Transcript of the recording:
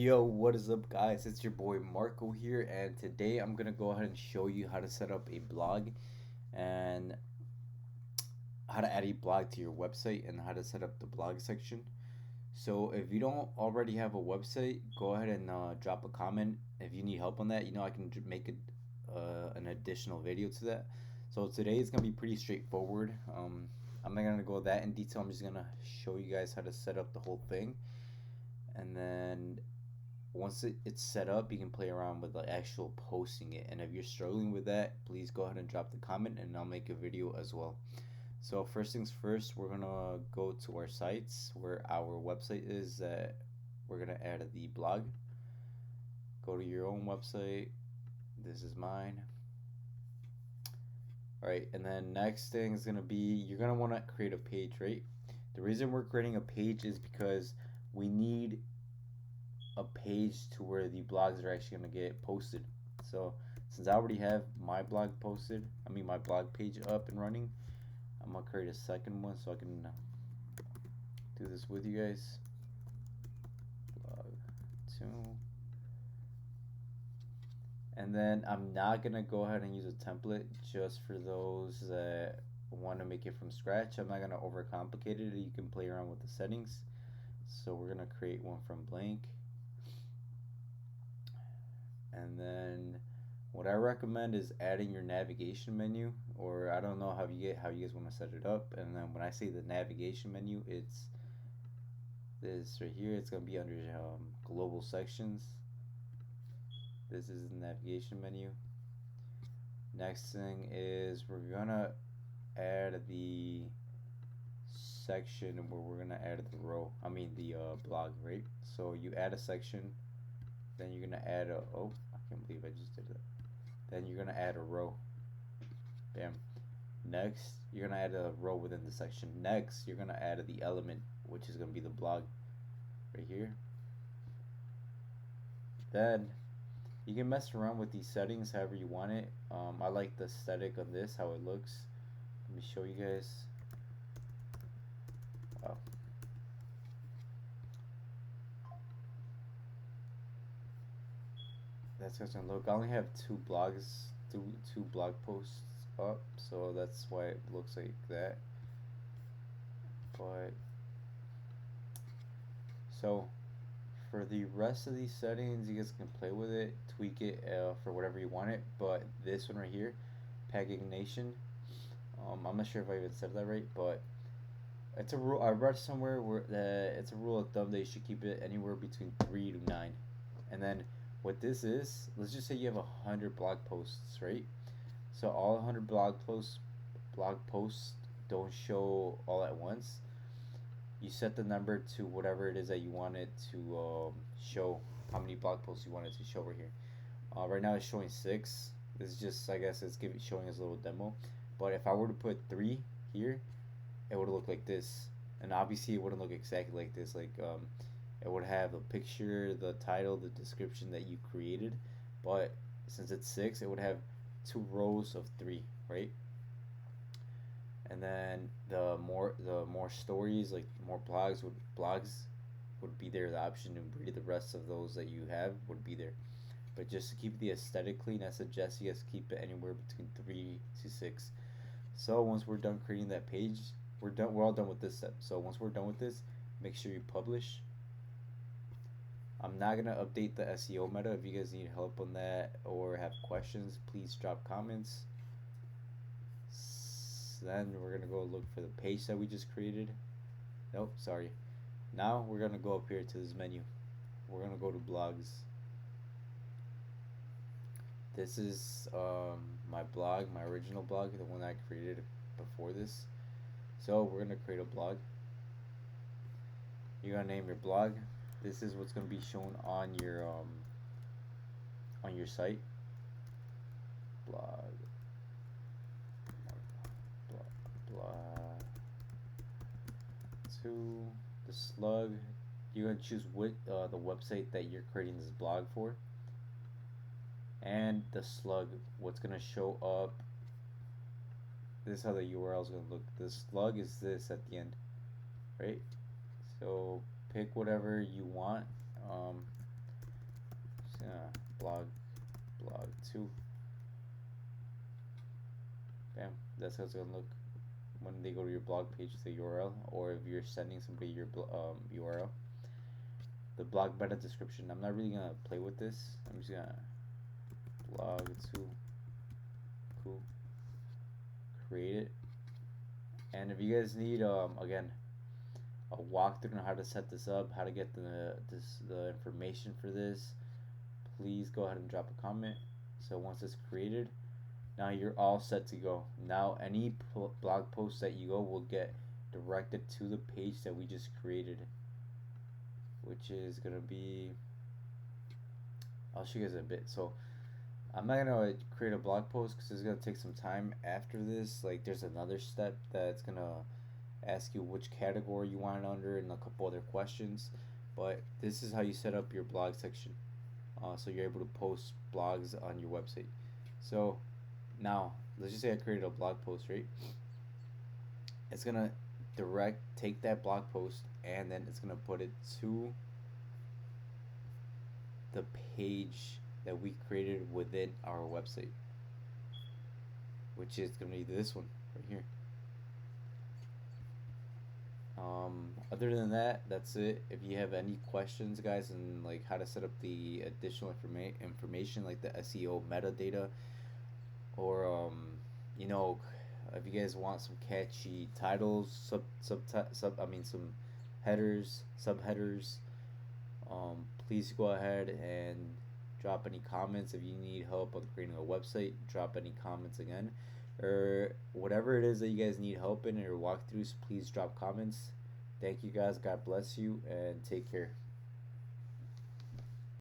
Yo, what is up, guys? It's your boy Marco here, and today I'm gonna go ahead and show you how to set up a blog and how to add a blog to your website and how to set up the blog section. So, if you don't already have a website, go ahead and drop a comment if you need help on that. I can make an additional video to that. So, today is gonna be pretty straightforward. I'm not gonna go that in detail, I'm just gonna show you guys how to set up the whole thing, and then once it's set up, you can play around with the actual posting it. And if you're struggling with that, please go ahead and drop the comment and I'll make a video as well. So first things first, we're gonna go to our sites where our website is that we're gonna add the blog. Go to your own website. This is mine. Alright, and then next thing is gonna be you're gonna wanna create a page, right? The reason we're creating a page is because we need a page to where the blogs are actually going to get posted. So since I already have my blog posted, my blog page up and running, I'm going to create a second one so I can do this with you guys. Blog 2. And then I'm not going to go ahead and use a template just for those that want to make it from scratch. I'm not going to overcomplicate it. You can play around with the settings. So we're going to create one from blank. And then what I recommend is adding your navigation menu, or I don't know how you guys want to set it up. And then when I say the navigation menu, it's this right here. It's gonna be under global sections. This is the navigation menu. Next thing is we're gonna add the section where we're gonna add the row. The blog, right? So you add a section, then you're gonna add a I can't believe I just did that. Then you're gonna add a row. Bam. Next, you're gonna add a row within the section. Next, you're gonna add the element, which is gonna be the blog right here. Then you can mess around with these settings however you want it. I like the aesthetic of this, how it looks. Let me show you guys. Oh. That's gonna look. I only have two blog posts up, so that's why it looks like that. But so for the rest of these settings, you guys can play with it, tweak it for whatever you want it. But this one right here, pagination, I'm not sure if I even said that right, but it's a rule I read somewhere where that it's a rule of thumb that you should keep it anywhere between 3 to 9. And then what this is, let's just say you have 100 blog posts, right? So all 100 blog posts don't show all at once. You set the number to whatever it is that you want it to show, how many blog posts you want it to show over here. Right now it's showing 6. This is just, I guess it's showing us a little demo. But if I were to put 3 here, it would look like this. And obviously it wouldn't look exactly like this. It would have a picture, the title, the description that you created. But since it's 6, it would have 2 rows of 3, right? And then the more stories, like more blogs would be there. The option to read the rest of those that you have would be there. But just to keep the aesthetic clean, I suggest you guys keep it anywhere between 3 to 6. So once we're done creating that page, we're all done with this step. So once we're done with this, make sure you publish. I'm not gonna update the SEO meta. If you guys need help on that or have questions, please drop comments. Then we're gonna go look for the page that we just created. Nope, sorry. Now we're gonna go up here to this menu. We're gonna go to blogs. This is my blog, my original blog, the one I created before this. So we're gonna create a blog. You're gonna name your blog. This is what's gonna be shown on your site. Blog. Blog 2. The slug. You're gonna choose the website that you're creating this blog for. And the slug, what's gonna show up. This is how the URL is gonna look. The slug is this at the end, right? So pick whatever you want. blog 2. Bam. That's how it's gonna look when they go to your blog page, the URL, or if you're sending somebody your URL. The blog meta description. I'm not really gonna play with this. I'm just gonna blog 2. Cool. Create it. And if you guys need again a walkthrough on how to set this up, how to get the information for this, please go ahead and drop a comment. So once it's created, now you're all set to go. Now any blog post that you go will get directed to the page that we just created, which is gonna be, I'll show you guys a bit. So I'm not gonna create a blog post because it's gonna take some time after this. Like there's another step that's gonna ask you which category you want it under and a couple other questions. But this is how you set up your blog section, so you're able to post blogs on your website. So now let's just say I created a blog post, right? It's gonna take that blog post and then it's gonna put it to the page that we created within our website, which is gonna be this one right here. Other than that, that's it. If you have any questions, guys, and like how to set up the additional information like the SEO metadata, or you know, if you guys want some catchy titles, some headers, subheaders, please go ahead and drop any comments. If you need help with creating a website, drop any comments again, or whatever it is that you guys need help in or walkthroughs, please drop comments. Thank you guys, God bless you, and take care.